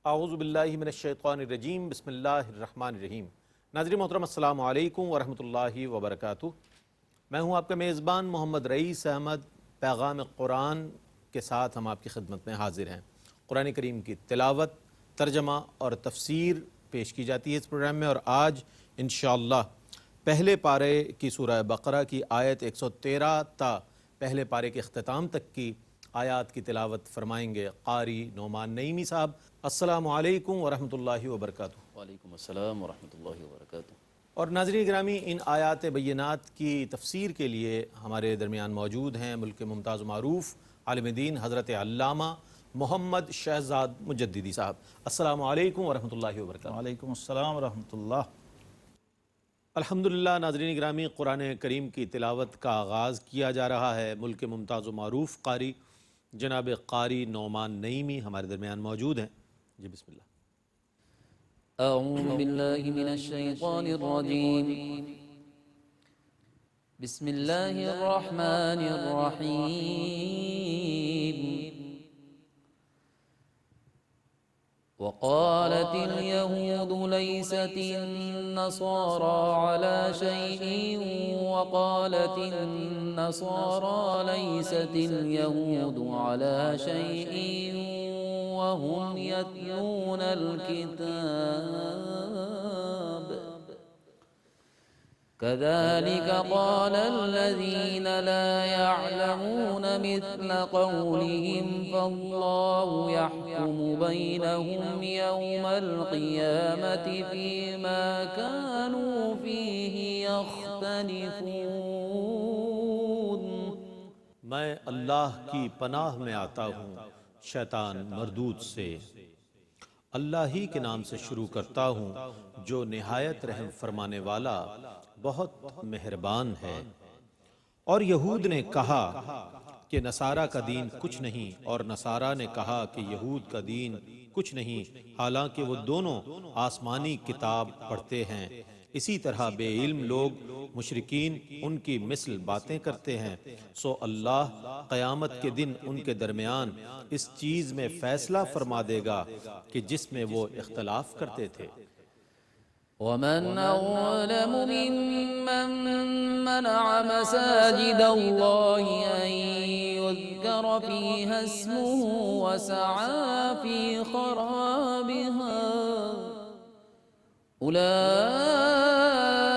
اعوذ باللہ من الشیطان الرجیم، بسم اللہ الرحمن الرحیم۔ ناظرین محترم، السلام علیکم ورحمۃ اللہ وبرکاتہ۔ میں ہوں آپ کا میزبان محمد رئیس احمد۔ پیغام قرآن کے ساتھ ہم آپ کی خدمت میں حاضر ہیں۔ قرآن کریم کی تلاوت، ترجمہ اور تفسیر پیش کی جاتی ہے اس پروگرام میں، اور آج انشاءاللہ پہلے پارے کی سورہ بقرہ کی آیت 113 تا پہلے پارے کے اختتام تک کی آیات کی تلاوت فرمائیں گے قاری نعمان نعیمی صاحب۔ السلام علیکم ورحمۃ اللہ وبرکاتہ۔ وعلیکم السلام ورحمۃ اللہ وبرکاتہ۔ اور ناظرین گرامی، ان آیات بینات کی تفسیر کے لیے ہمارے درمیان موجود ہیں ملک ممتاز و معروف عالم دین حضرت علامہ محمد شہزاد مجددی صاحب۔ السلام علیکم ورحمۃ اللہ وبرکاتہ۔ وعلیکم السلام ورحمۃ اللہ۔ الحمدللہ ناظرین گرامی، قرآن کریم کی تلاوت کا آغاز کیا جا رہا ہے۔ ملک ممتاز و معروف قاری جناب قاری نعمان نعیمی ہمارے درمیان موجود ہیں۔ جی بسم اللہ۔ اعوذ باللہ من الشیطان الرجیم، بسم اللہ الرحمن الرحیم۔ وقالت اليهود ليست النصارى على شيء وقالت النصارى ليست اليهود على شيء وهم يتلون الكتاب كذلك قال الذين لا يعلمون مثل قولهم فالله يحكم بينهم يوم القيامة فيما كانوا فيه يختلفون۔ میں اللہ کی پناہ میں آتا ہوں شیطان مردود سے۔ اللہ ہی کے نام سے شروع کرتا ہوں جو نہایت رحم فرمانے والا بہت مہربان ہے۔ اور یہود نے کہا کہ نصارہ کا دین کچھ نہیں، اور نصارہ نے کہا کہ یہود کا دین کچھ نہیں، حالانکہ وہ دونوں آسمانی کتاب پڑھتے ہیں۔ اسی طرح بے علم لوگ مشرکین ان کی مثل باتیں کرتے ہیں، سو اللہ قیامت کے دن ان کے درمیان اس چیز میں فیصلہ فرما دے گا کہ جس میں وہ اختلاف کرتے تھے۔ ومن أظلم ممن منع مساجد الله أن يذكر فيها اسمه وسعى في خرابها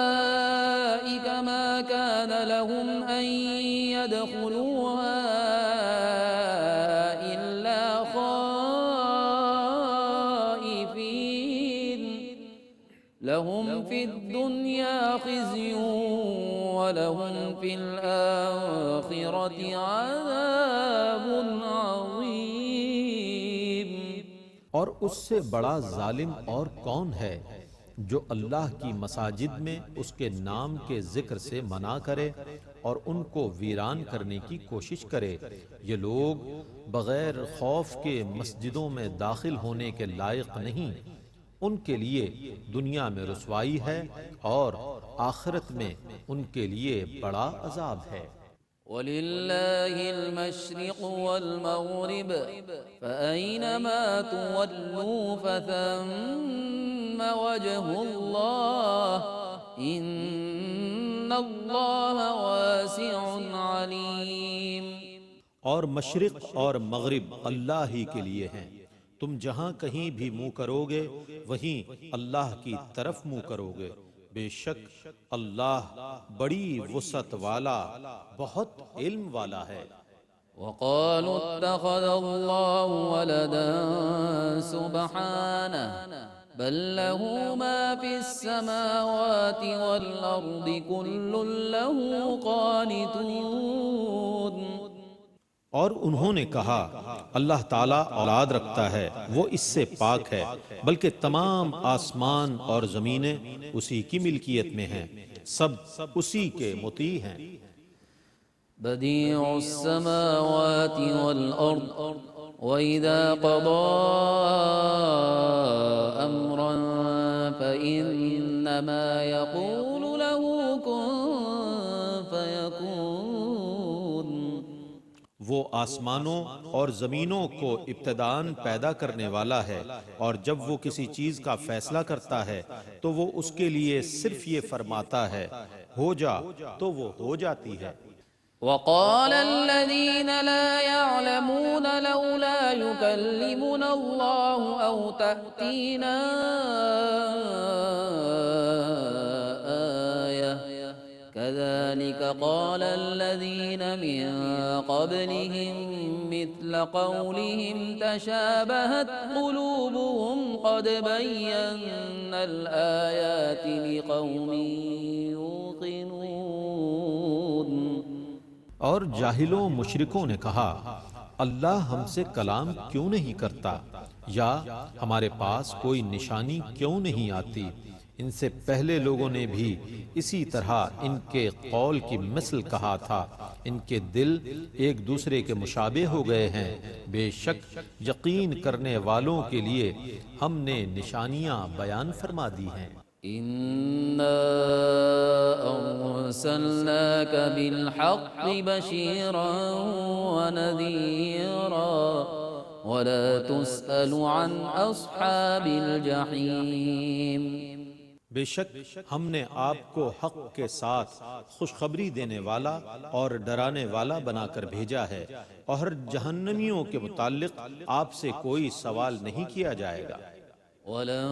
أولئك ما كان لهم أن يدخلوها إلا خائفين لهم في الدنيا خزي ولهم في الآخرة عذاب عظيم۔ اور اس سے بڑا ظالم اور کون ہے جو اللہ کی مساجد میں اس کے نام کے ذکر سے منع کرے اور ان کو ویران کرنے کی کوشش کرے۔ یہ لوگ بغیر خوف کے مسجدوں میں داخل ہونے کے لائق نہیں، ان کے لیے دنیا میں رسوائی ہے اور آخرت میں ان کے لیے بڑا عذاب ہے۔ وَلِلَّهِ الْمَشْرِقُ وَالْمَغْرِبُ فَأَيْنَمَا تُوَلُّوا فَثَمَّ وَجْهُ اللَّهِ إِنَّ اللَّهَ وَاسِعٌ عَلِيمٌ۔ اور مشرق اور مغرب اللہ ہی کے لیے ہیں، تم جہاں کہیں بھی منہ کرو گے وہیں اللہ کی طرف منہ کرو گے، بے شک اللہ بڑی وسعت والا بہت علم والا ہے۔ وقالوا اتخذ الله ولدا سبحانه بل له ما في السماوات والأرض كل له قانتون۔ اور انہوں نے کہا اللہ تعالیٰ اولاد رکھتا ہے، وہ اس سے پاک ہے، بلکہ تمام آسمان اور زمینیں اسی کی ملکیت میں ہیں، سب اسی کے مطیع ہیں۔ بديع السماوات والأرض وإذا قضى أمرا فإنما يقول له كن فيكون۔ وہ وہ آسمانوں اور زمینوں کو ابتداً پیدا کرنے والا ہے، اور جب وہ کسی چیز کا فیصلہ کرتا ہے تو وہ اس کے لیے صرف یہ فرماتا ہے ہو جا، تو وہ ہو جاتی ہے۔ وقال الذين لا يعلمون لولا يكلمنا الله أو تأتينا آية كذلك قال الذين من قبلهم مثل قولهم تشابهت قلوبهم قد بينا الآيات لقوم يوقنون۔ اور جاہلوں مشرکوں نے کہا اللہ ہم سے کلام کیوں نہیں کرتا، یا ہمارے پاس کوئی نشانی کیوں نہیں آتی۔ ان سے پہلے لوگوں نے بھی اسی طرح ان کے قول کی مثل کہا تھا، ان کے دل ایک دوسرے کے مشابہ ہو گئے ہیں۔ بے شک یقین کرنے والوں کے لیے ہم نے نشانیاں بیان فرما دی ہیں۔ إنا أرسلناك بالحق بشيرا ونذيرا ولا تسأل عن أصحاب الجحيم۔ بے شک ہم نے آپ کو حق کے ساتھ خوشخبری دینے والا اور ڈرانے والا بنا کر بھیجا ہے، اور جہنمیوں کے متعلق آپ سے کوئی سوال نہیں کیا جائے گا۔ ولن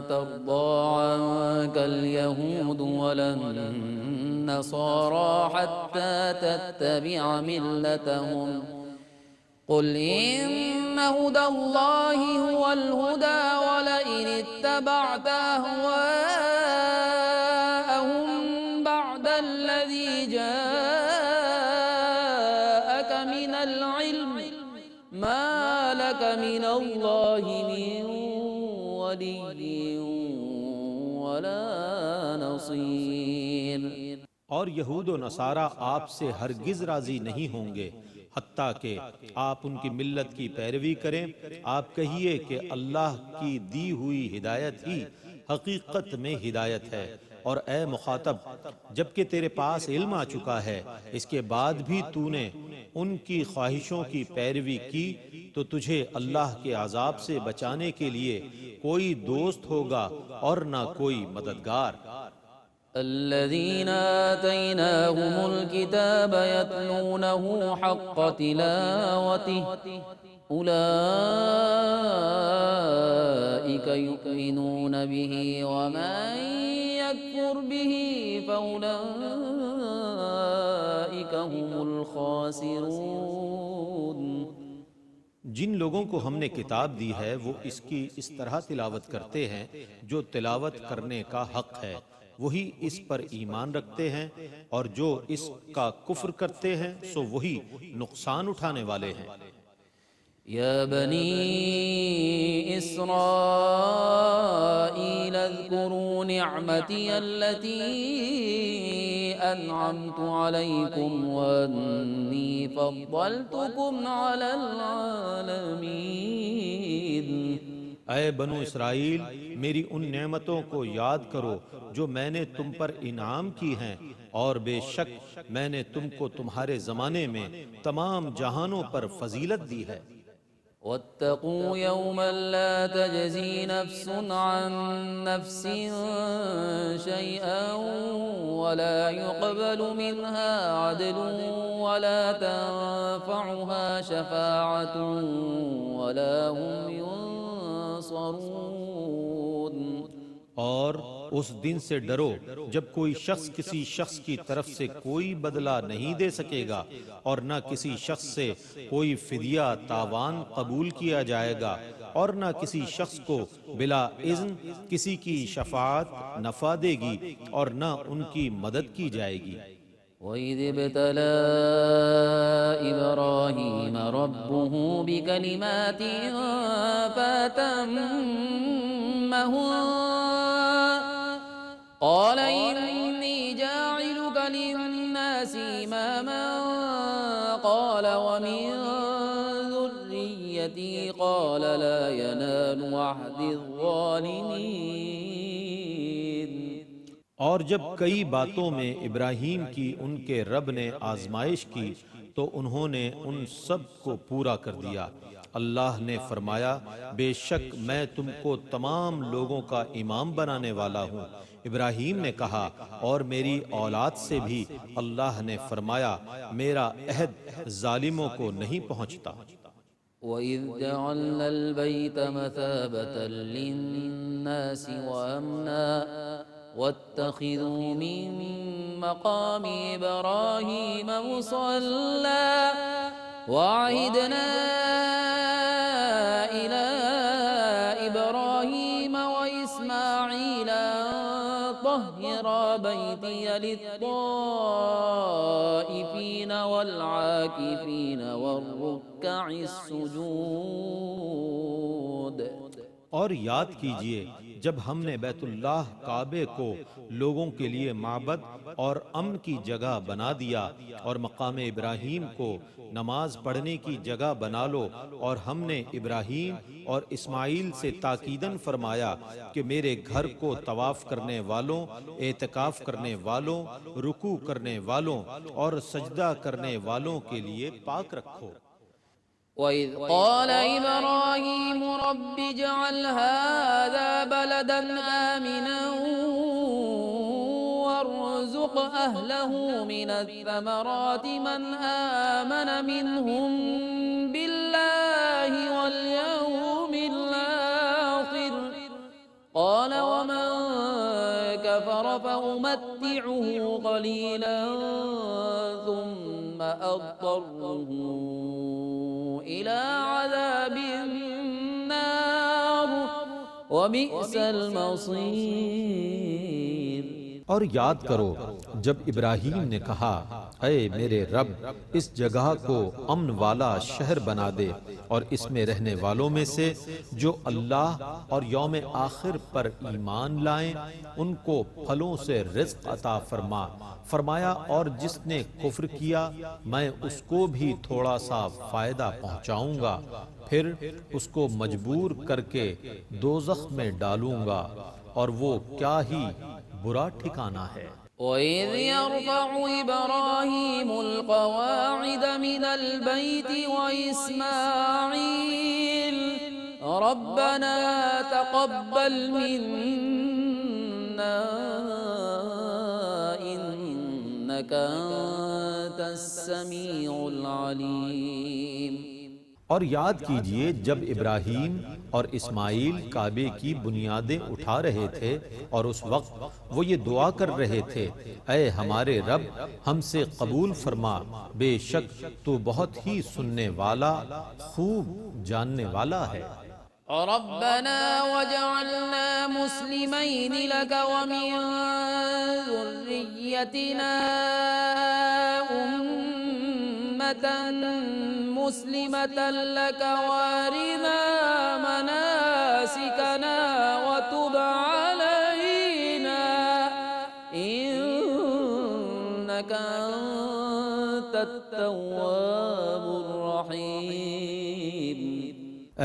ترضى عنك اليهود ولا النصارى حتى تتبع ملتهم قل إن هدى الله هو الهدى ولئن اتبعت أهواءهم بعد الذي جاءك من العلم ما لك من الله من ولي ولا نصير۔ اور یہود و نصارہ آپ سے ہرگز راضی نہیں ہوں گے حتیٰ کہ آپ ان کی ملت کی پیروی کریں۔ آپ کہیے کہ اللہ کی دی ہوئی ہدایت ہی حقیقت میں ہدایت ہے، اور اے مخاطب جبکہ تیرے پاس علم آ چکا ہے اس کے بعد بھی تو نے ان کی خواہشوں کی پیروی کی، تو تجھے اللہ کے عذاب سے بچانے کے لیے کوئی دوست ہوگا اور نہ کوئی مددگار۔ الذين آتيناهم الكتاب يتلونه حق تلاوته أولئك يؤمنون به ومن يكفر به فأولئك هم الخاسرون۔ جن لوگوں کو ہم نے کتاب دی ہے وہ اس کی اس طرح تلاوت کرتے ہیں جو تلاوت کرنے کا حق ہے، وہی اس پر ایمان رکھتے ہیں، اور جو اس کا کفر کرتے ہیں سو وہی نقصان اٹھانے والے ہیں۔ يا بني إسرائيل اذكروا نعمتي التي أنعمت عليكم وأني فضلتكم على العالمين۔ اے بنو اسرائیل میری ان نعمتوں کو یاد کرو جو میں نے تم پر انعام کی ہیں، اور بے شک میں نے تم کو تمہارے زمانے میں تمام جہانوں پر فضیلت دی ہے۔ واتقوا يوما لا تجزي نفس عن نفس شيئا ولا يقبل منها عدل ولا تنفعها شفاعة ولا هم ينصرون۔ اور اس دن سے ڈرو جب کوئی شخص کسی شخص کی طرف سے کوئی بدلہ نہیں دے سکے گا، اور نہ کسی شخص سے کوئی فدیہ تاوان قبول کیا جائے گا، اور نہ کسی شخص کو بلا اذن کسی کی شفاعت نفع دے گی، اور نہ ان کی مدد کی جائے گی۔ وَإِذِ ابْتَلَىٰ إِبْرَاهِيمَ رَبُّهُ بِكَلِمَاتٍ فَأَتَمَّهُنَّ قال إني جاعلك للناس إماما قال ومن ذريتي قال لا ينال عهد الظالمين۔ اور جب کئی باتوں میں ابراہیم کی ان کے رب نے آزمائش کی تو انہوں نے ان سب کو پورا کر دیا۔ اللہ نے فرمایا بے شک میں تم کو تمام لوگوں کا امام بنانے والا ہوں۔ ابراہیم نے کہا اور میری اولاد سے بھی۔ اللہ نے فرمایا میرا عہد ظالموں کو نہیں پہنچتا۔ وَإِذْ جَعَلْنَا الْبَيْتَ مَثَابَةً لِلنَّاسِ وَأَمْنًا وَاتَّخِذُوا مِن مَّقَامِ إِبْرَاهِيمَ مُصَلًّى وَعَهِدْنَا إِلَىٰ إِبْرَاهِيمَ وَإِسْمَاعِيلَ أَن طَهِّرَا بَيْتِيَ لِلطَّائِفِينَ وَالْعَاكِفِينَ وَالرُّكَّعِ السُّجُودِ۔ اور یاد کیجئے جب ہم نے بیت اللہ کعبے کو لوگوں کے لیے معبد اور امن کی جگہ بنا دیا، اور مقام ابراہیم کو نماز پڑھنے کی جگہ بنا لو، اور ہم نے ابراہیم اور اسماعیل سے تاکیداً فرمایا کہ میرے گھر کو طواف کرنے والوں، اعتکاف کرنے والوں، رکوع کرنے والوں اور سجدہ کرنے والوں کے لیے پاک رکھو۔ وَإِذْ قَالَ إِبْرَاهِيمُ رَبِّ اجْعَلْ هَٰذَا بَلَدًا آمِنًا وَارْزُقْ أَهْلَهُ مِنَ الثَّمَرَاتِ مَنْ آمَنَ مِنْهُم بِاللَّهِ وَالْيَوْمِ الْآخِرِ قَالَ وَمَن كَفَرَ فَأُمَتِّعُهُ قَلِيلًا ثُمَّ أَضْطَرُّهُ إِلَىٰ عَذَابِ النَّارِ وَبِئْسَ الْمَصِيرُ۔ اور یاد کرو جب ابراہیم نے کہا اے میرے رب اس جگہ کو امن والا شہر بنا دے، اور اس میں رہنے والوں میں سے جو اللہ اور یوم آخر پر ایمان لائیں ان کو پھلوں سے رزق عطا فرما۔ فرمایا اور جس نے کفر کیا میں اس کو بھی تھوڑا سا فائدہ پہنچاؤں گا، پھر اس کو مجبور کر کے دوزخ میں ڈالوں گا، اور وہ کیا ہی برا ٹھکانہ ہے۔ وَإِذْ يَرْفَعُ إِبْرَاهِيمُ الْقَوَاعِدَ مِنَ الْبَيْتِ وَإِسْمَاعِيلُ رَبَّنَا تَقَبَّلْ مِنَّا إِنَّكَ أَنتَ السَّمِيعُ الْعَلِيمُ۔ اور یاد کیجئے جب ابراہیم اور اسماعیل کعبے کی بنیادیں اٹھا رہے تھے اور اس وقت وہ یہ دعا کر رہے تھے اے ہمارے رب ہم سے قبول فرما، بے شک تو بہت ہی سننے والا خوب جاننے والا ہے۔ ربنا وجعلنا مسلمين لك ومن ذريتنا أمة مسلمة لك وارنا مناسكنا وتب علينا إنك أنت التواب الرحيم۔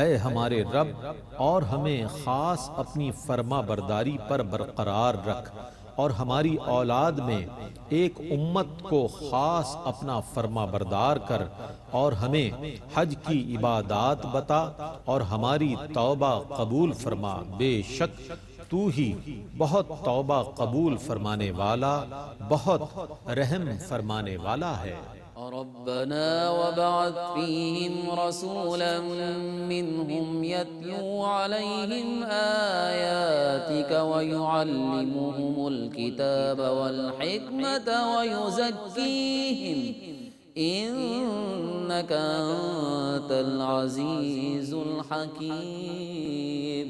اے ہمارے رب اور ہمیں خاص اپنی فرما برداری پر برقرار رکھ، اور ہماری اولاد میں ایک امت کو خاص اپنا فرما بردار کر، اور ہمیں حج کی عبادات بتا اور ہماری توبہ قبول فرما، بے شک تو ہی بہت توبہ قبول فرمانے والا بہت رحم فرمانے والا ہے۔ ربنا وابعث فيهم رسولا منهم يتلو عليهم آياتك ويعلمهم الكتاب والحكمة ويزكيهم إنك أنت العزيز الحكيم۔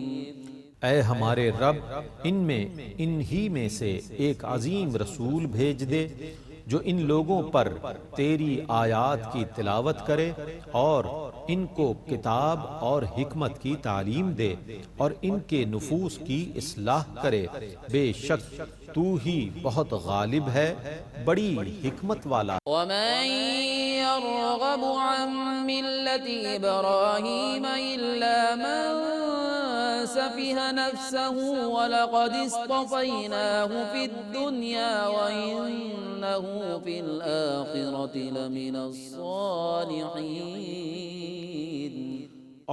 اے ہمارے رب انہی میں سے ایک عظیم رسول بھیج دے جو ان لوگوں پر تیری آیات کی تلاوت کرے اور ان کو کتاب اور حکمت کی تعلیم دے اور ان کے نفوس کی اصلاح کرے، بے شک تو ہی بہت غالب ہے بڑی حکمت والا۔ ومن يرغب عن ملة إبراهيم إلا من سفه نفسه ولقد اصطفيناه في الدنيا وإنه في الآخرة لمن الصالحين۔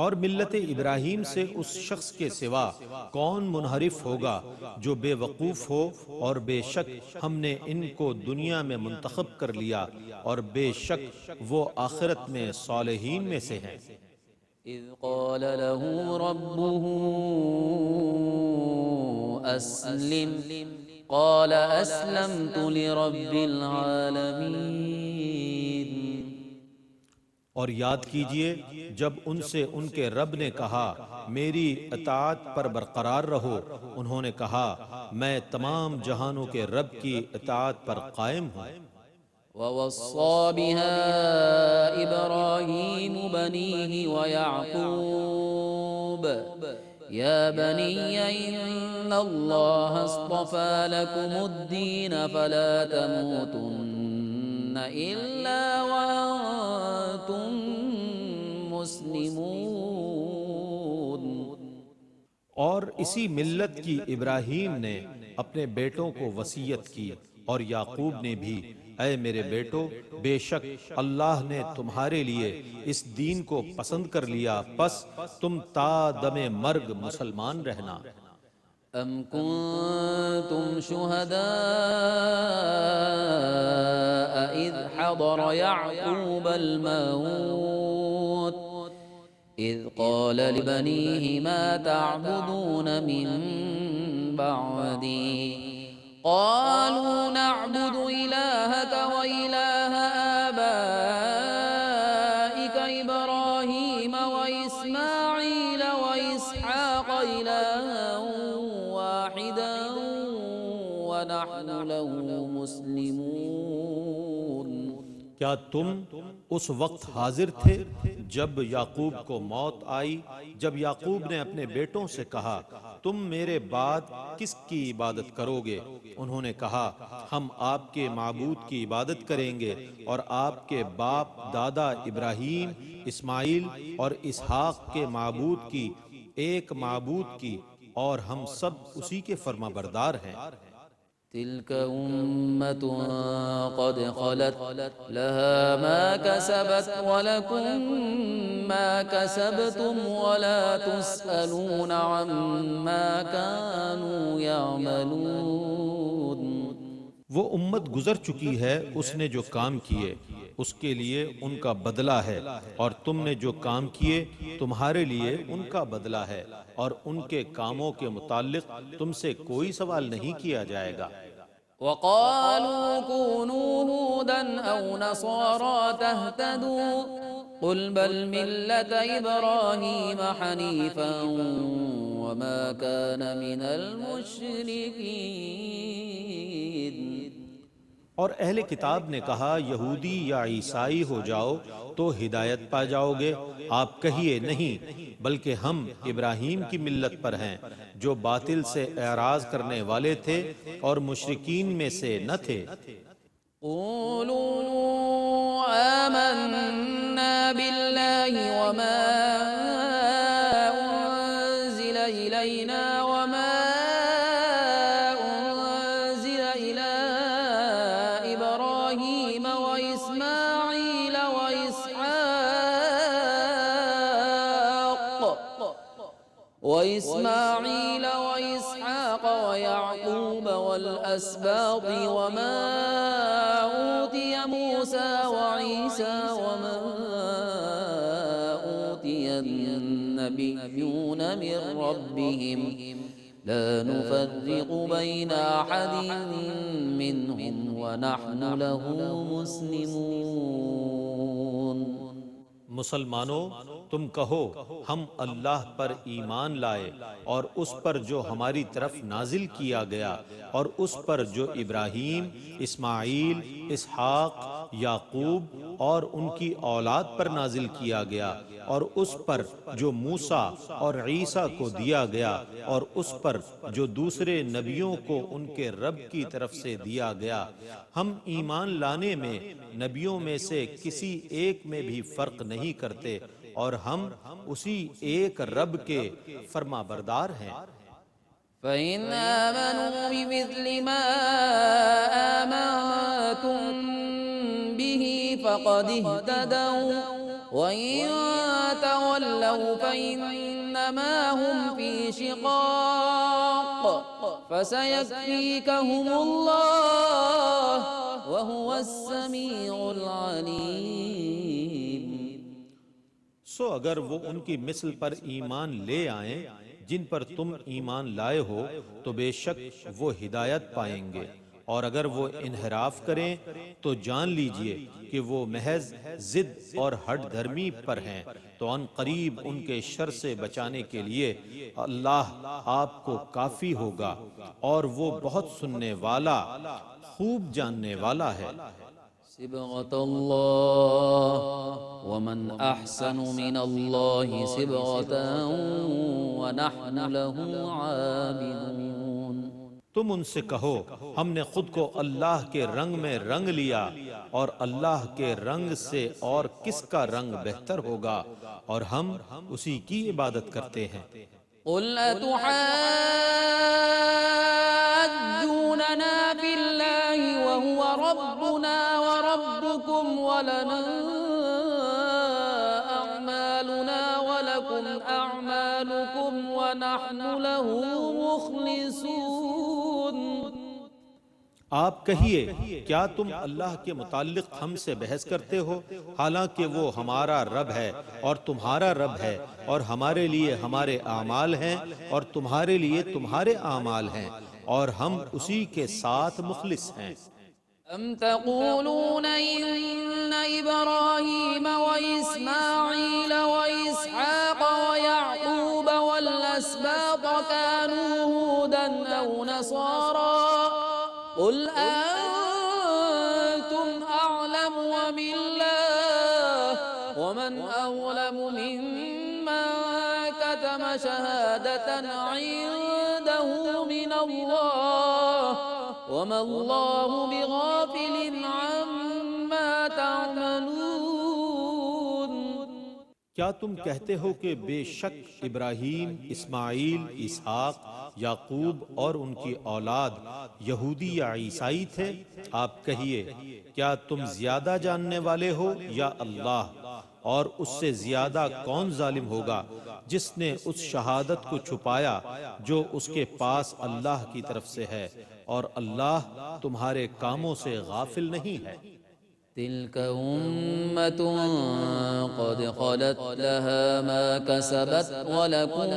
اور ملت ابراہیم سے اس شخص کے سوا کون منحرف ہوگا جو بے وقوف ہو، اور بے شک ہم نے ان کو دنیا میں منتخب کر لیا اور بے شک وہ آخرت میں صالحین میں سے ہیں۔ اذ قال له ربه اسلم قال اسلمت لرب العالمین۔ اور یاد کیجئے جب ان سے ان کے رب نے کہا میری اطاعت پر برقرار رہو، انہوں نے کہا میں تمام جہانوں کے رب کی اطاعت پر قائم ہوں۔ ووصى بها إبراهيم بنيه ويعقوب يا بني إن الله اصطفى لكم الدين فلا تموتن إلا وأنتم مسلمون۔ اور اسی ملت کی ابراہیم نے اپنے بیٹوں کو وصیت کی، اور یعقوب نے بھی اے میرے بیٹو بے شک اللہ نے تمہارے لیے اس دین کو پسند کر لیا، پس تم تا دم مرگ مسلمان رہنا۔ ام کنتم شہداء اذ حضر یعقوب الموت اذ قال لبنیہ ما تعبدون من بعدی قالوا نعبد إلهك وإله آبائك إبراهيم وإسماعيل وإسحاق إلها واحدا ونحن له مسلمون۔ کیا تم اس وقت حاضر تھے جب یعقوب کو موت آئی، جب یعقوب نے اپنے بیٹوں سے کہا تم میرے بعد کس کی عبادت کرو گے؟ انہوں نے کہا ہم آپ کے معبود کی عبادت کریں گے اور آپ کے باپ دادا ابراہیم، اسماعیل اور اسحاق کے معبود کی، ایک معبود کی، اور ہم سب اسی کے فرما بردار ہیں۔ تلك أمة قد خلت لها ما كسبت ولكم ما كسبتم ولا تسألون عما كانوا يعملون۔ وہ امت گزر چکی ہے، اس نے جو کام کیے اس کے لیے ان کا بدلہ ہے، اور تم نے جو کام کیے تمہارے لیے ان کا بدلہ ہے، اور ان کے کاموں کے متعلق تم سے کوئی سوال نہیں کیا جائے گا۔ وقالوا كونوا هودا أو نصارى تهتدوا قل بل ملة إبراهيم حنيفا وما كان من المشركين۔ اور اہل کتاب نے کہا یہودی یا عیسائی ہو جاؤ تو ہدایت پا جاؤ گے، آپ کہیے نہیں بلکہ ہم ابراہیم کی ملت پر ہیں جو باطل سے اعراض کرنے والے تھے اور مشرکین میں سے نہ تھے۔ قولوا آمنا بالله وما أنزل إلينا وما أنزل إلى إبراهيم وإسماعيل وإسحاق ويعقوب والأسباط وما أوتي موسى وعيسى وما أوتي النبيون من ربهم لا نفرق بين أحد منهم ونحن له مسلمون۔ مسلمانوں تم کہو ہم اللہ پر ایمان لائے اور اس پر جو ہماری طرف نازل کیا گیا اور اس پر جو ابراہیم، اسماعیل، اسحاق، یعقوب اور ان کی اولاد پر نازل کیا گیا، اور اس پر جو موسیٰ اور عیسیٰ کو دیا گیا، اور اس پر جو دوسرے نبیوں کو ان کے رب کی طرف سے دیا گیا۔ ہم ایمان لانے میں نبیوں میں سے کسی ایک میں بھی فرق نہیں کرتے اور ہم اسی ایک رب کے فرما بردار ہیں۔ فَإِنْ آمَنُوا بِمِثْلِ مَا آمَنْتُمْ بِهِ فَقَدِ اهْتَدَوْا وَإِنْ تَوَلَّوْا فَإِنَّمَا هُمْ فِي شِقَاقٍ فَسَيَكْفِيكَهُمُ اللَّهُ وَهُوَ السَّمِيعُ الْعَلِيمُ۔ سو اگر وہ ان کی مثل پر ایمان لے آئیں جن پر تم ایمان لائے ہو تو بے شک وہ ہدایت پائیں گے، اور اگر وہ انحراف کریں تو جان لیجئے کہ وہ محض ضد اور ہٹ دھرمی پر ہیں، تو ان قریب ان کے شر سے بچانے کے لیے اللہ آپ کو کافی ہوگا، اور وہ بہت سننے والا خوب جاننے والا ہے۔ صبغة الله ومن أحسن من الله صبغة ونحن له عابدون۔ تم ان سے کہو ہم نے خود کو اللہ کے رنگ میں رنگ لیا، اور اللہ کے رنگ سے اور کس کا رنگ بہتر ہوگا، اور ہم اسی کی عبادت کرتے ہیں۔ قل أتحاجوننا في الله وهو ربنا وربكم ولنا أعمالنا ولكم أعمالكم ونحن له مخلصون۔ آپ کہیے کیا تم اللہ کے متعلق ہم سے بحث کرتے ہو، حالانکہ وہ ہمارا رب ہے اور تمہارا رب ہے، اور ہمارے لیے ہمارے اعمال ہیں اور تمہارے لیے تمہارے اعمال ہیں، اور ہم اسی کے ساتھ مخلص ہیں۔ أم تقولون إن إبراهيم وإسماعيل وإسحاق ويعقوب والأسباط كانوا هودا أو نصارى قل أنتم أعلم أم الله ومن أظلم ممن كتم شهادة عنده من الله وما الله بغافل عما تعملون۔ کیا تم کہتے ہو کہ بے شک ابراہیم، اسماعیل، اسحاق، یعقوب اور ان کی اولاد یہودی یا عیسائی تھے؟ آپ کہیے کیا تم زیادہ جاننے والے ہو یا اللہ؟ اور اس سے زیادہ کون ظالم ہوگا جس نے اس شہادت کو چھپایا جو اس کے پاس اللہ کی طرف سے ہے، اور اللہ تمہارے کاموں سے غافل نہیں ہے۔ تلك أمة قد خلت لها ما كسبت ولكم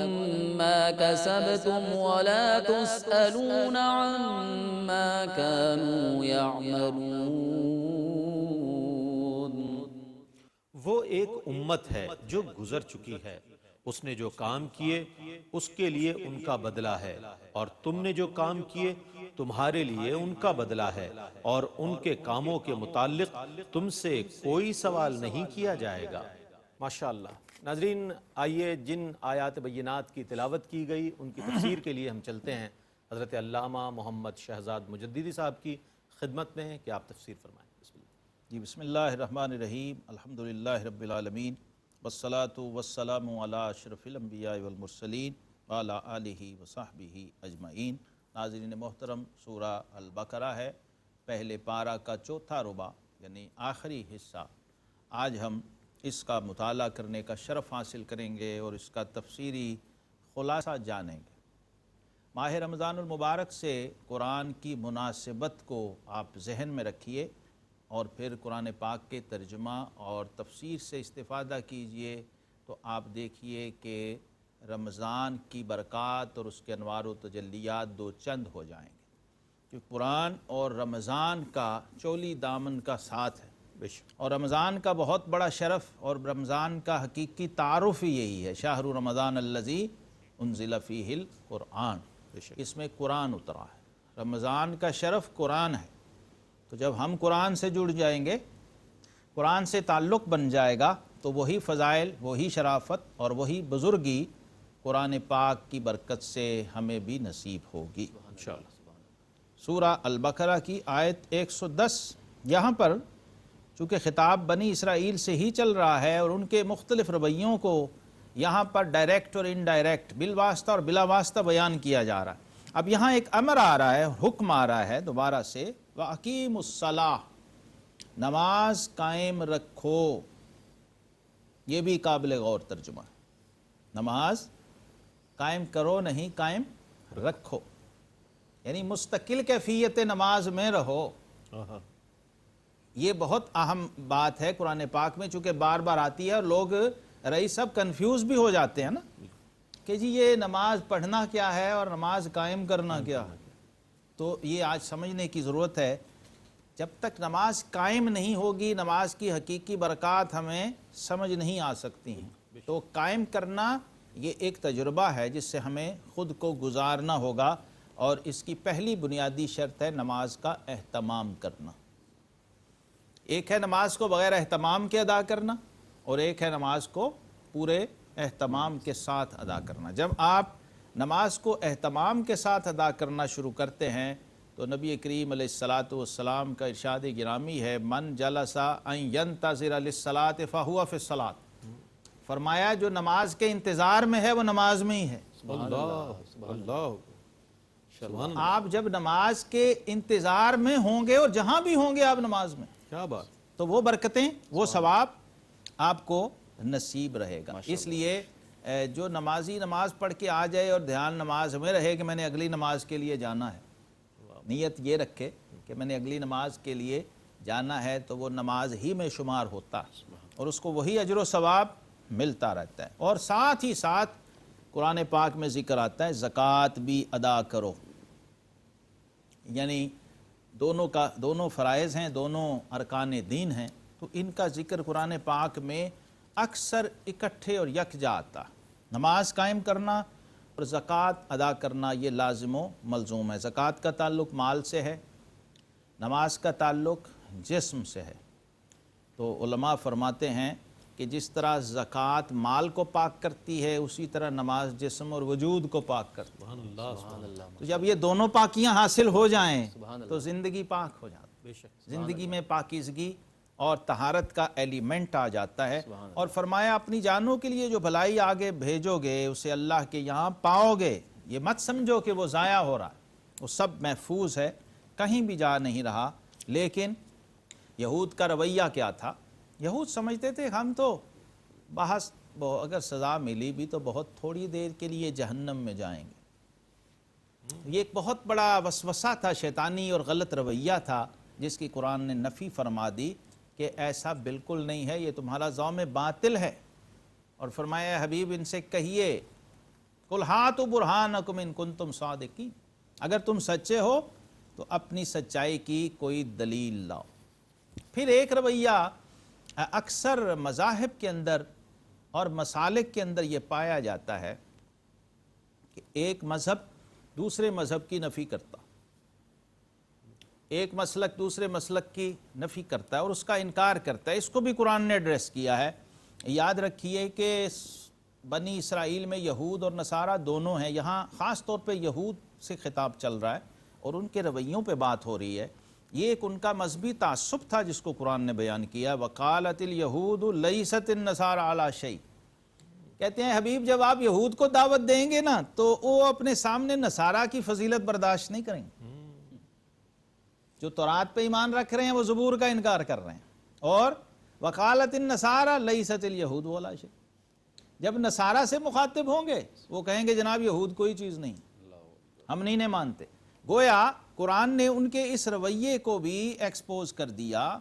ما كسبتم ولا تسألون عما كانوا يعملون۔ وہ ایک امت ہے جو گزر چکی ہے، اس نے جو کام کیے اس کے لیے ان کا بدلہ ہے، اور تم نے جو کام کیے تمہارے لیے ان کا بدلہ ہے، اور ان کے کاموں کے متعلق تم سے کوئی سوال نہیں کیا جائے گا۔ ماشاءاللہ۔ ناظرین، آئیے جن آیات بینات کی تلاوت کی گئی ان کی تفسیر کے لیے ہم چلتے ہیں حضرت علامہ محمد شہزاد مجددی صاحب کی خدمت میں کہ آپ تفسیر فرمائیں۔ بسم اللہ۔ جی بسم اللہ الرحمن الرحیم، الحمدللہ رب العالمین، والصلاة والسلام علی اشرف الانبیاء والمرسلین وعلی آلہ وصحبہ اجمعین۔ ناظرین محترم، سورہ البقرہ ہے، پہلے پارہ کا چوتھا ربع یعنی آخری حصہ۔ آج ہم اس کا مطالعہ کرنے کا شرف حاصل کریں گے اور اس کا تفسیری خلاصہ جانیں گے۔ ماہ رمضان المبارک سے قرآن کی مناسبت کو آپ ذہن میں رکھیے، اور پھر قرآن پاک کے ترجمہ اور تفسیر سے استفادہ کیجئے، تو آپ دیکھیے کہ رمضان کی برکات اور اس کے انوار و تجلیات دو چند ہو جائیں گے، کہ قرآن اور رمضان کا چولی دامن کا ساتھ ہے، اور رمضان کا بہت بڑا شرف اور رمضان کا حقیقی تعارف ہی یہی ہے، شہر رمضان الذی انزل فیہ القرآن، اس میں قرآن اترا ہے۔ رمضان کا شرف قرآن ہے، تو جب ہم قرآن سے جڑ جائیں گے، قرآن سے تعلق بن جائے گا، تو وہی فضائل، وہی شرافت اور وہی بزرگی قرآن پاک کی برکت سے ہمیں بھی نصیب ہوگی انشاءاللہ۔ سورہ البقرہ کی آیت 110، یہاں پر چونکہ خطاب بنی اسرائیل سے ہی چل رہا ہے اور ان کے مختلف رویوں کو یہاں پر ڈائریکٹ اور انڈائریکٹ، بالواسطہ اور بلا واسطہ بیان کیا جا رہا ہے۔ اب یہاں ایک امر آ رہا ہے، حکم آ رہا ہے دوبارہ سے، وَأَقِیمُوا الصَّلَاةَ، نماز قائم رکھو۔ یہ بھی قابل غور ترجمہ ہے، نماز قائم کرو نہیں، قائم رکھو، یعنی مستقل کیفیت نماز میں رہو۔ یہ بہت اہم بات ہے قرآن پاک میں، چونکہ بار بار آتی ہے اور لوگ رئیس سب کنفیوز بھی ہو جاتے ہیں نا کہ جی یہ نماز پڑھنا کیا ہے اور نماز قائم کرنا کیا ہے۔ تو یہ آج سمجھنے کی ضرورت ہے، جب تک نماز قائم نہیں ہوگی نماز کی حقیقی برکات ہمیں سمجھ نہیں آ سکتی ہیں۔ تو قائم کرنا یہ ایک تجربہ ہے جس سے ہمیں خود کو گزارنا ہوگا، اور اس کی پہلی بنیادی شرط ہے نماز کا اہتمام کرنا۔ ایک ہے نماز کو بغیر اہتمام کے ادا کرنا، اور ایک ہے نماز کو پورے اہتمام کے ساتھ ادا کرنا۔ جب آپ نماز کو اہتمام کے ساتھ ادا کرنا شروع کرتے ہیں تو نبی کریم علیہ السلام کا ارشاد گرامی ہے، من جلس ان ینتظر للصلاۃ فہو فی الصلاۃ، فرمایا جو نماز کے انتظار میں ہے وہ نماز میں ہی ہے۔ آپ جب نماز کے انتظار میں ہوں گے اور جہاں بھی ہوں گے آپ نماز میں، کیا بات، تو وہ برکتیں، وہ ثواب آپ کو نصیب رہے گا۔ اس لیے جو نمازی نماز پڑھ کے آ جائے اور دھیان نماز میں رہے کہ میں نے اگلی نماز کے لیے جانا ہے، نیت یہ رکھے کہ میں نے اگلی نماز کے لیے جانا ہے، تو وہ نماز ہی میں شمار ہوتا ہے اور اس کو وہی اجر و ثواب ملتا رہتا ہے۔ اور ساتھ ہی ساتھ قرآن پاک میں ذکر آتا ہے زکوٰۃ بھی ادا کرو، یعنی دونوں فرائض ہیں، دونوں ارکان دین ہیں، تو ان کا ذکر قرآن پاک میں اکثر اکٹھے اور یکجا آتا۔ نماز قائم کرنا اور زکوٰۃ ادا کرنا یہ لازم و ملزوم ہے۔ زکوٰۃ کا تعلق مال سے ہے، نماز کا تعلق جسم سے ہے۔ تو علماء فرماتے ہیں کہ جس طرح زکوٰۃ مال کو پاک کرتی ہے، اسی طرح نماز جسم اور وجود کو پاک کرتی ہے۔ تو جب یہ دونوں پاکیاں حاصل ہو جائیں تو زندگی پاک ہو جاتی ہے، زندگی میں پاکیزگی اور طہارت کا ایلیمنٹ آ جاتا ہے۔ اور فرمایا اپنی جانوں کے لیے جو بھلائی آگے بھیجو گے اسے اللہ کے یہاں پاؤ گے، یہ مت سمجھو کہ وہ ضائع ہو رہا ہے، وہ سب محفوظ ہے، کہیں بھی جا نہیں رہا۔ لیکن یہود کا رویہ کیا تھا؟ یہود سمجھتے تھے ہم تو بحث اگر سزا ملی بھی تو بہت تھوڑی دیر کے لیے جہنم میں جائیں گے۔ یہ ایک بہت بڑا وسوسہ تھا، شیطانی اور غلط رویہ تھا، جس کی قرآن نے نفی فرما دی کہ ایسا بالکل نہیں ہے، یہ تمہارا زعم باطل ہے۔ اور فرمایا حبیب ان سے کہیے قُلْ هَاتُوا بُرْهَانَكُمْ إِن كُنتُمْ صَادِقِينَ، اگر تم سچے ہو تو اپنی سچائی کی کوئی دلیل لاؤ۔ پھر ایک رویہ اکثر مذاہب کے اندر اور مسالک کے اندر یہ پایا جاتا ہے کہ ایک مذہب دوسرے مذہب کی نفی کرتا، ایک مسلک دوسرے مسلک کی نفی کرتا ہے اور اس کا انکار کرتا ہے۔ اس کو بھی قرآن نے ایڈریس کیا ہے۔ یاد رکھیے کہ بنی اسرائیل میں یہود اور نصارہ دونوں ہیں، یہاں خاص طور پہ یہود سے خطاب چل رہا ہے اور ان کے رویوں پہ بات ہو رہی ہے۔ یہ ایک ان کا مذہبی تعصب تھا جس کو قرآن نے بیان کیا، وقالت الیہود لیست النصارى علی شیء۔ کہتے ہیں حبیب جب آپ یہود کو دعوت دیں گے نا تو وہ اپنے سامنے نصارہ کی فضیلت برداشت نہیں کریں گے۔ جو تورات پہ ایمان رکھ رہے ہیں وہ زبور کا انکار کر رہے ہیں، اور وقالت النصارى لیست الیہود ولا شیء، جب نصارہ سے مخاطب ہوں گے وہ کہیں گے جناب یہود کوئی چیز نہیں، ہم نہیں مانتے۔ گویا قرآن نے ان کے اس رویے کو بھی ایکسپوز کر دیا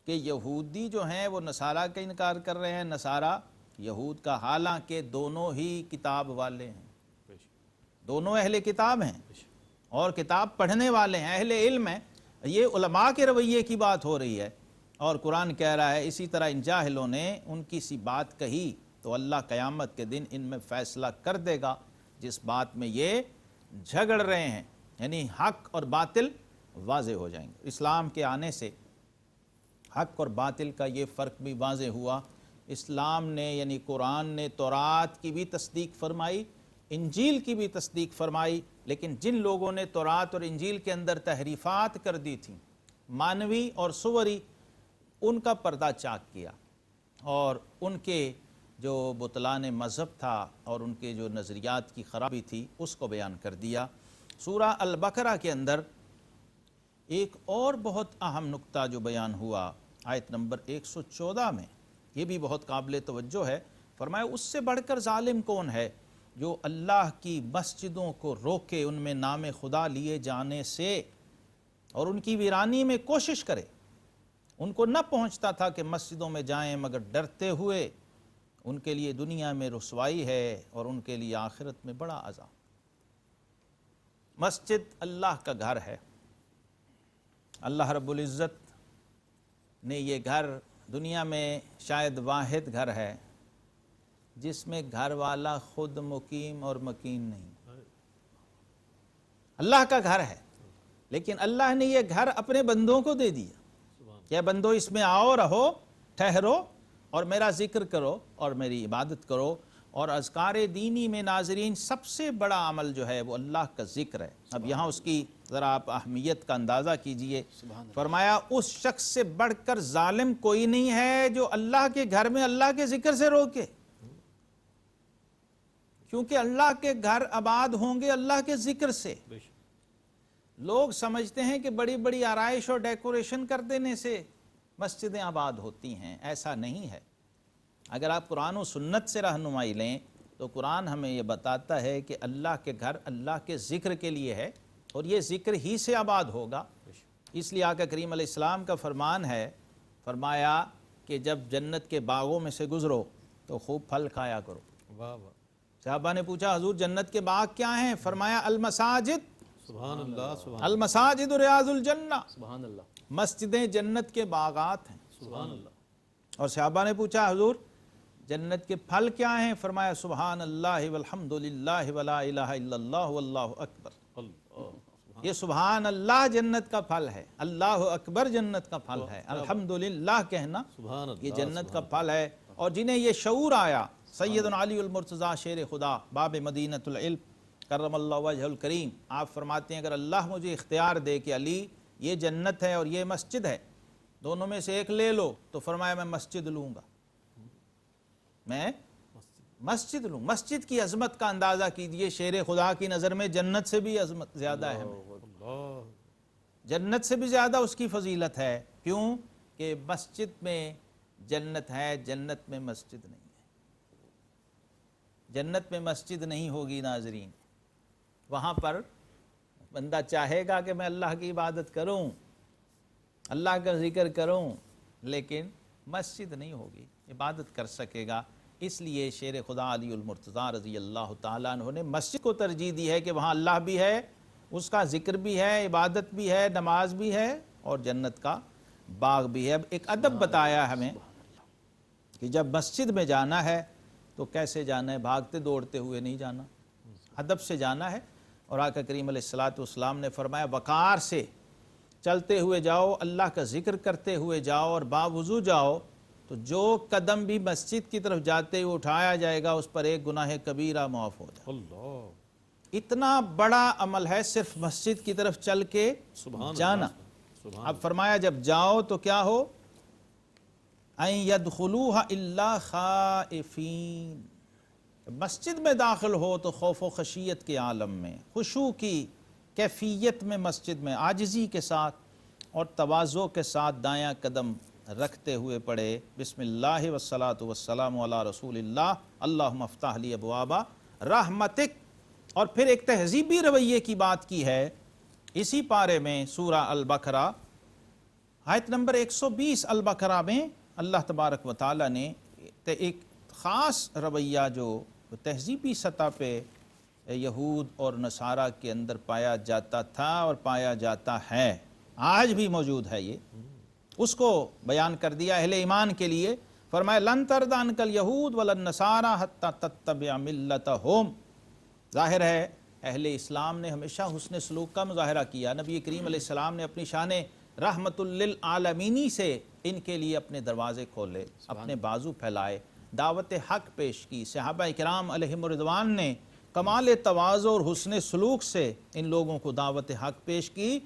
کہ یہودی جو ہیں وہ نصارہ کا انکار کر رہے ہیں، نصارہ یہود کا، حالانکہ دونوں ہی کتاب والے ہیں، دونوں اہل کتاب ہیں اور کتاب پڑھنے والے ہیں، اہل علم ہیں۔ یہ علماء کے رویے کی بات ہو رہی ہے اور قرآن کہہ رہا ہے اسی طرح ان جاہلوں نے ان کی سی بات کہی تو اللہ قیامت کے دن ان میں فیصلہ کر دے گا جس بات میں یہ جھگڑ رہے ہیں، یعنی حق اور باطل واضح ہو جائیں گے۔ اسلام کے آنے سے حق اور باطل کا یہ فرق بھی واضح ہوا۔ اسلام نے یعنی قرآن نے تورات کی بھی تصدیق فرمائی، انجیل کی بھی تصدیق فرمائی، لیکن جن لوگوں نے تورات اور انجیل کے اندر تحریفات کر دی تھیں، مانوی اور صوری ان کا پردہ چاک کیا اور ان کے جو بطلان مذہب تھا اور ان کے جو نظریات کی خرابی تھی اس کو بیان کر دیا۔ سورہ البقرہ کے اندر ایک اور بہت اہم نقطہ جو بیان ہوا آیت نمبر 114 میں، یہ بھی بہت قابل توجہ ہے۔ فرمایا اس سے بڑھ کر ظالم کون ہے جو اللہ کی مسجدوں کو روکے ان میں نام خدا لیے جانے سے اور ان کی ویرانی میں کوشش کرے۔ ان کو نہ پہنچتا تھا کہ مسجدوں میں جائیں مگر ڈرتے ہوئے، ان کے لیے دنیا میں رسوائی ہے اور ان کے لیے آخرت میں بڑا عذاب۔ مسجد اللہ کا گھر ہے، اللہ رب العزت نے یہ گھر دنیا میں شاید واحد گھر ہے جس میں گھر والا خود مقیم اور مکین نہیں۔ اللہ کا گھر ہے لیکن اللہ نے یہ گھر اپنے بندوں کو دے دیا کہ بندو اس میں آؤ، رہو، ٹھہرو اور میرا ذکر کرو اور میری عبادت کرو۔ اور اذکار دینی میں ناظرین سب سے بڑا عمل جو ہے وہ اللہ کا ذکر ہے۔ اب یہاں اس کی ذرا آپ اہمیت کا اندازہ کیجئے۔ فرمایا اس شخص سے بڑھ کر ظالم کوئی نہیں ہے جو اللہ کے گھر میں اللہ کے ذکر سے روکے، کیونکہ اللہ کے گھر آباد ہوں گے اللہ کے ذکر سے۔ لوگ سمجھتے ہیں کہ بڑی بڑی آرائش اور ڈیکوریشن کر دینے سے مسجدیں آباد ہوتی ہیں، ایسا نہیں ہے۔ اگر آپ قرآن و سنت سے رہنمائی لیں تو قرآن ہمیں یہ بتاتا ہے کہ اللہ کے گھر اللہ کے ذکر کے لیے ہے اور یہ ذکر ہی سے آباد ہوگا۔ اس لیے آقا کریم علیہ السلام کا فرمان ہے، فرمایا کہ جب جنت کے باغوں میں سے گزرو تو خوب پھل کھایا کرو۔ صحابہ نے پوچھا حضور جنت کے باغ کیا ہیں؟ فرمایا المساجد، سبحان اللہ، سبحان المساجد ریاض الجنہ، سبحان اللہ، مسجدیں جنت کے باغات ہیں۔ سبحان اللہ۔ اور صحابہ نے پوچھا حضور جنت کے پھل کیا ہیں؟ فرمایا سبحان اللہ والحمد للہ ولا الہ الا اللہ واللہ اکبر۔ یہ سبحان اللہ جنت کا پھل ہے، اللہ اکبر جنت کا پھل ہے، الحمدللہ کہنا سبحان اللہ، یہ جنت کا پھل ہے۔ اور جنہیں یہ شعور آیا، سیدنا علی المرتضیٰ شیر خدا باب مدینۃ العلم کرم اللہ وجہ الکریم، آپ فرماتے ہیں اگر اللہ مجھے اختیار دے کہ علی یہ جنت ہے اور یہ مسجد ہے، دونوں میں سے ایک لے لو، تو فرمایا میں مسجد لوں گا، میں مسجد لوں۔ مسجد کی عظمت کا اندازہ کیجئے، شیر خدا کی نظر میں جنت سے بھی عظمت زیادہ ہے، جنت سے بھی زیادہ اس کی فضیلت ہے۔ کیوں کہ مسجد میں جنت ہے، جنت میں مسجد نہیں ہے۔ جنت میں مسجد نہیں ہوگی ناظرین، وہاں پر بندہ چاہے گا کہ میں اللہ کی عبادت کروں، اللہ کا ذکر کروں، لیکن مسجد نہیں ہوگی، عبادت کر سکے گا۔ اس لیے شیر خدا علی المرتضیٰ رضی اللہ تعالیٰ عنہ نے مسجد کو ترجیح دی ہے کہ وہاں اللہ بھی ہے، اس کا ذکر بھی ہے، عبادت بھی ہے، نماز بھی ہے اور جنت کا باغ بھی ہے۔ اب ایک ادب بتایا ہمیں کہ جب مسجد میں جانا ہے تو کیسے جانا ہے، بھاگتے دوڑتے ہوئے نہیں جانا، ادب سے جانا ہے۔ اور آقا کریم علیہ السلام نے فرمایا وقار سے چلتے ہوئے جاؤ، اللہ کا ذکر کرتے ہوئے جاؤ اور باوضو جاؤ، تو جو قدم بھی مسجد کی طرف جاتے ہوئے اٹھایا جائے گا اس پر ایک گناہ کبیرہ معاف ہو جائے۔ اللہ، اتنا بڑا عمل ہے صرف مسجد کی طرف چل کے جانا۔ اب فرمایا جب جاؤ تو کیا ہو، ان یدخلوها الا خائفین، مسجد میں داخل ہو تو خوف و خشیت کے عالم میں، خشوع کی کیفیت میں، مسجد میں عاجزی کے ساتھ اور تواضع کے ساتھ دایاں قدم رکھتے ہوئے پڑھے بسم اللہ والصلاة والسلام علی رسول اللہ اللہم افتح لی ابواب رحمتک۔ اور پھر ایک تہذیبی رویے کی بات کی ہے اسی پارے میں، سورہ البقرہ آیت نمبر 120 البقرہ میں اللہ تبارک و تعالی نے ایک خاص رویہ جو تہذیبی سطح پہ یہود اور نصارہ کے اندر پایا جاتا تھا اور پایا جاتا ہے، آج بھی موجود ہے، یہ اس کو بیان کر دیا اہل ایمان کے لیے۔ فرمایا لن ترضی عنک الیہود ولا النصارى حتی تتبع ملتہم۔ ظاہر ہے اہل اسلام نے ہمیشہ حسن سلوک کا مظاہرہ کیا، نبی کریم علیہ السلام نے اپنی شان رحمت للعالمینی سے ان کے لیے اپنے دروازے کھولے، اپنے بازو پھیلائے، دعوت حق پیش کی۔ صحابہ کرام علیہم الرضوان نے کمال تواضع اور حسن سلوک سے ان لوگوں کو دعوت حق پیش کی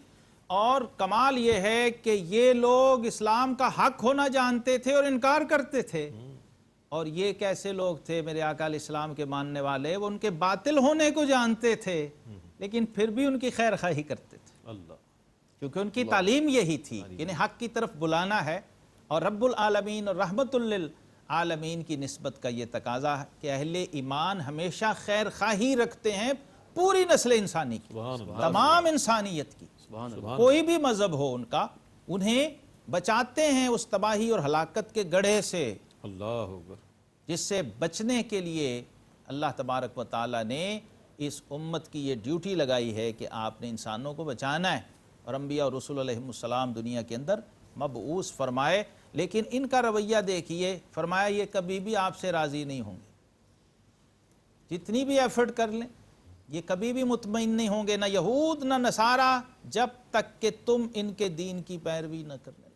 اور کمال یہ ہے کہ یہ لوگ اسلام کا حق ہونا جانتے تھے اور انکار کرتے تھے. اور یہ کیسے لوگ تھے میرے آقا علیہ السلام کے ماننے والے؟ وہ ان کے باطل ہونے کو جانتے تھے لیکن پھر بھی ان کی خیر خواہی کرتے تھے، اللہ کیونکہ ان کی تعلیم یہی تھی، انہیں حق کی طرف بلانا ہے. اور رب العالمین اور رحمت للعالمین کی نسبت کا یہ تقاضا ہے کہ اہل ایمان ہمیشہ خیر خواہی رکھتے ہیں پوری نسل انسانی کی، تمام انسانیت کی. کوئی بھی مذہب ہو ان کا، انہیں بچاتے ہیں اس تباہی اور ہلاکت کے گڑھے سے اللہ اکبر، جس سے بچنے کے لیے اللہ تبارک و تعالیٰ نے اس امت کی یہ ڈیوٹی لگائی ہے کہ آپ نے انسانوں کو بچانا ہے. اور انبیاء اور رسول علیہ السلام دنیا کے اندر مبعوث فرمائے، لیکن ان کا رویہ دیکھیے، فرمایا یہ کبھی بھی آپ سے راضی نہیں ہوں گے، جتنی بھی ایفرٹ کر لیں یہ کبھی بھی مطمئن نہیں ہوں گے، نہ یہود نہ نصارہ، جب تک کہ تم ان کے دین کی پیروی نہ کرنے لگو،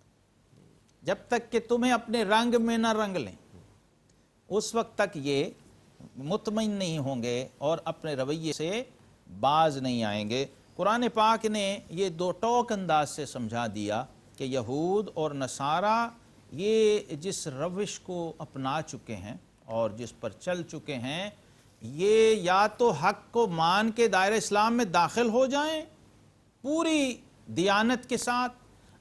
جب تک کہ تمہیں اپنے رنگ میں نہ رنگ لیں، اس وقت تک یہ مطمئن نہیں ہوں گے اور اپنے رویے سے باز نہیں آئیں گے. قرآن پاک نے یہ دو ٹوک انداز سے سمجھا دیا کہ یہود اور نصارہ یہ جس روش کو اپنا چکے ہیں اور جس پر چل چکے ہیں، یہ یا تو حق کو مان کے دائرہ اسلام میں داخل ہو جائیں پوری دیانت کے ساتھ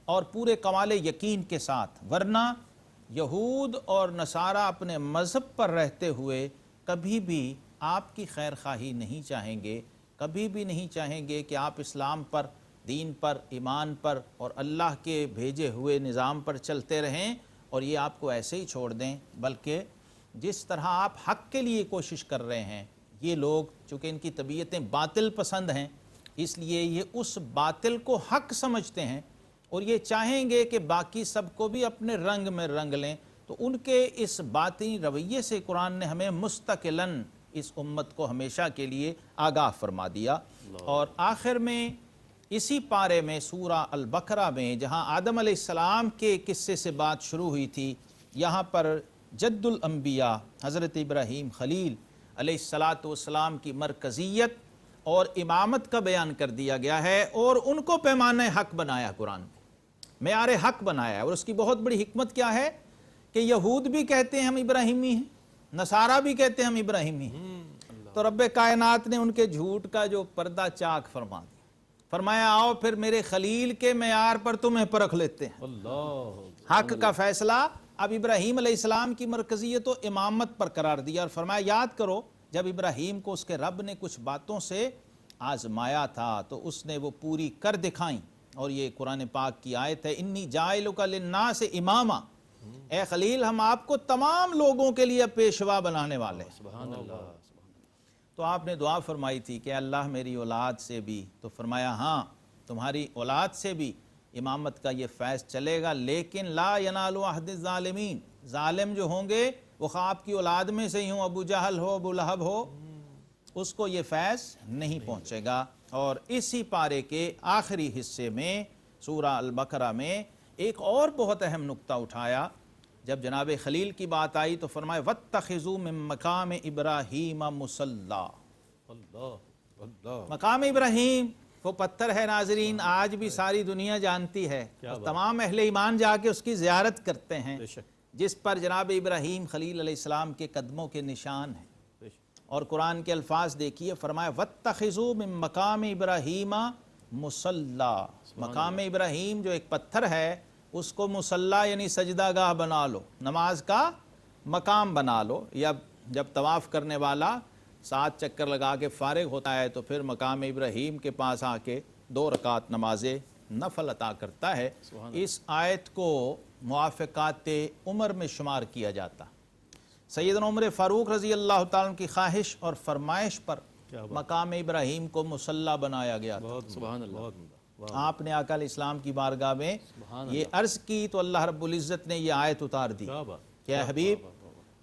اور پورے کمال یقین کے ساتھ، ورنہ یہود اور نصارہ اپنے مذہب پر رہتے ہوئے کبھی بھی آپ کی خیر خواہی نہیں چاہیں گے، کبھی بھی نہیں چاہیں گے کہ آپ اسلام پر، دین پر، ایمان پر اور اللہ کے بھیجے ہوئے نظام پر چلتے رہیں اور یہ آپ کو ایسے ہی چھوڑ دیں. بلکہ جس طرح آپ حق کے لیے کوشش کر رہے ہیں، یہ لوگ چونکہ ان کی طبیعتیں باطل پسند ہیں، اس لیے یہ اس باطل کو حق سمجھتے ہیں اور یہ چاہیں گے کہ باقی سب کو بھی اپنے رنگ میں رنگ لیں. تو ان کے اس باطنی رویے سے قرآن نے ہمیں مستقلاً اس امت کو ہمیشہ کے لیے آگاہ فرما دیا. اور آخر میں اسی پارے میں سورہ البقرہ میں جہاں آدم علیہ السلام کے قصے سے بات شروع ہوئی تھی، یہاں پر جد الانبیاء حضرت ابراہیم خلیل علیہ السلام کی مرکزیت اور امامت کا بیان کر دیا گیا ہے اور ان کو پیمانہ حق بنایا، قرآن میں معیار حق بنایا ہے. اور اس کی بہت بڑی حکمت کیا ہے کہ یہود بھی کہتے ہیں ہم ابراہیمی ہیں، نصارہ بھی کہتے ہیں ہم ابراہیمی ہیں. تو رب کائنات نے ان کے جھوٹ کا جو پردہ چاک فرما دیا، فرمایا آؤ پھر میرے خلیل کے معیار پر تمہیں پرکھ لیتے ہیں. اللہ حق کا فیصلہ اب ابراہیم علیہ السلام کی مرکزیت و امامت پر قرار دیا اور فرمایا یاد کرو جب ابراہیم کو اس کے رب نے کچھ باتوں سے آزمایا تھا تو اس نے وہ پوری کر دکھائیں. اور یہ قرآن پاک کی آیت ہے، انی جاعلک للناس اماما، اے خلیل ہم آپ کو تمام لوگوں کے لیے پیشوا بنانے والے ہیں. سبحان اللہ. تو آپ نے دعا فرمائی تھی کہ اللہ میری اولاد سے بھی، تو فرمایا ہاں تمہاری اولاد سے بھی امامت کا یہ فیض چلے گا، لیکن لا ینال عہد الظالمین، ظالم جو ہوں گے وہ خواہ آپ کی اولاد میں سے ہی ہوں، ابو جہل ہو، ابو لہب ہو، اس کو یہ فیض نہیں پہنچے گا. اور اسی پارے کے آخری حصے میں سورہ البقرہ میں ایک اور بہت اہم نقطہ اٹھایا. جب جناب خلیل کی بات آئی تو فرمایا وَاتَّخِذُوا مِن مَقَامِ إِبْرَاهِيمَ مُصَلَّى. اللہ مقام ابراہیم وہ پتھر ہے ناظرین، آج بھی ساری دنیا جانتی ہے اور تمام اہل ایمان جا کے اس کی زیارت کرتے ہیں، جس پر جناب ابراہیم خلیل علیہ السلام کے قدموں کے نشان ہیں. اور قرآن کے الفاظ دیکھیے، فرمایا وَاتَّخِذُوا مِن مَقَامِ إِبْرَاهِيمَ مُصَلَّى. مقام ابراہیم جو ایک پتھر ہے اس کو مصلہ یعنی سجدہ گاہ بنا لو، نماز کا مقام بنا لو. یا جب طواف کرنے والا 7 چکر لگا کے فارغ ہوتا ہے تو پھر مقام ابراہیم کے پاس آ کے 2 رکعت نماز نفل عطا کرتا ہے. اس آیت کو موافقات عمر میں شمار کیا جاتا. سیدنا عمر فاروق رضی اللہ تعالیٰ کی خواہش اور فرمائش پر مقام ابراہیم کو مصلہ بنایا گیا تھا. سبحان اللہ. آپ نے آقا علیہ السلام کی بارگاہ میں یہ عرض کی تو اللہ رب العزت نے یہ آیت اتار دی کہ اے حبیب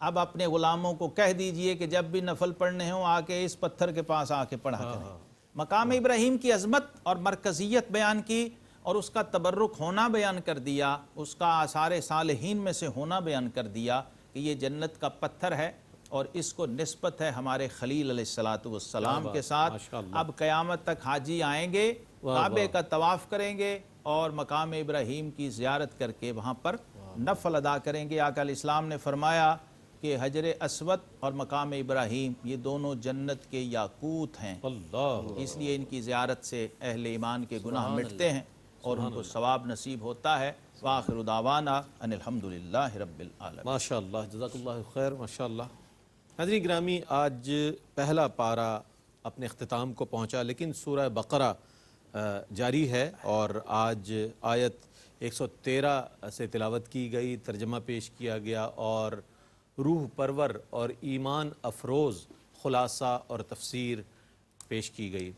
اب اپنے غلاموں کو کہہ دیجئے کہ جب بھی نفل پڑھنے ہوں آ کے اس پتھر کے پاس آ کے پڑھا کریں. مقام ابراہیم کی عظمت اور مرکزیت بیان کی اور اس کا تبرک ہونا بیان کر دیا، اس کا آثار صالحین میں سے ہونا بیان کر دیا کہ یہ جنت کا پتھر ہے اور اس کو نسبت ہے ہمارے خلیل علیہ السلام کے ساتھ. اب قیامت تک حاجی آئیں گے کعبے کا طواف کریں گے اور مقام ابراہیم کی زیارت کر کے وہاں پر نفل ادا کریں گے۔ آقا علیہ السلام نے فرمایا کہ حجر اسود اور مقام ابراہیم یہ دونوں جنت کے یاقوت ہیں، اللہ اس لیے ان کی زیارت سے اہل ایمان کے گناہ مٹتے ہیں اور ان کو ثواب نصیب ہوتا ہے۔ وآخر دعوانا ان الحمدللہ رب العالمین۔ ماشاء اللہ، جزاک اللہ خیر، ماشاء اللہ۔ ناظرین گرامی، آج پہلا پارہ اپنے اختتام کو پہنچا، لیکن سورہ بقرہ جاری ہے اور آج آیت 113 سے تلاوت کی گئی، ترجمہ پیش کیا گیا اور روح پرور اور ایمان افروز خلاصہ اور تفسیر پیش کی گئی۔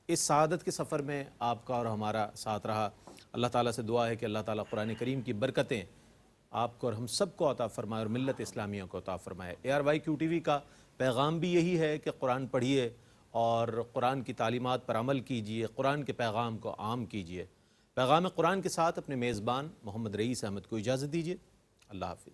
اس سعادت کے سفر میں آپ کا اور ہمارا ساتھ رہا۔ اللہ تعالیٰ سے دعا ہے کہ اللہ تعالیٰ قرآن کریم کی برکتیں آپ کو اور ہم سب کو عطا فرمائے اور ملت اسلامیہ کو عطا فرمائے۔ ARYQTV کا پیغام بھی یہی ہے کہ قرآن پڑھیے اور قرآن کی تعلیمات پر عمل کیجیے، قرآن کے پیغام کو عام کیجیے۔ پیغام قرآن کے ساتھ اپنے میزبان محمد رئیس احمد کو اجازت دیجیے۔ اللہ حافظ۔